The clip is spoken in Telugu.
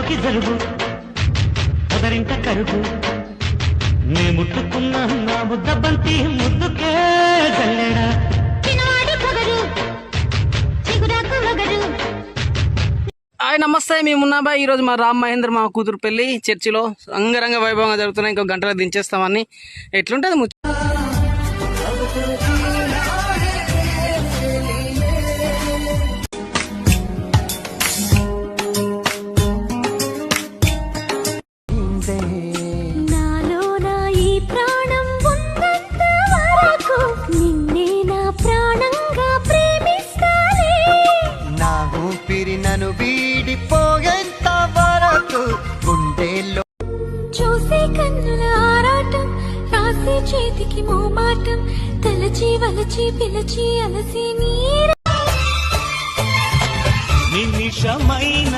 సోకి జలుబు అదరింట కరుగు నే ముట్టుకున్న నా ముద్ద బంతి ముద్దుకే జల్లెడా హాయ్ నమస్తే మేము ఉన్నాబాయ్. ఈరోజు మా రామ్ మహేంద్ర మా కూతురు పెళ్లి చర్చిలో అంగరంగ వైభవంగా జరుగుతున్నాయి. ఇంకో గంటలో దించేస్తామని ఎట్లుంటది ముచ్చ నన్ను వీడిపోయేంత వరకు గుండెల్లో చూసే కన్నుల ఆరాటం రాసే చేతికి మోమాటం తలచి వలచి పిలచి అలసి నీర నిమిషమైన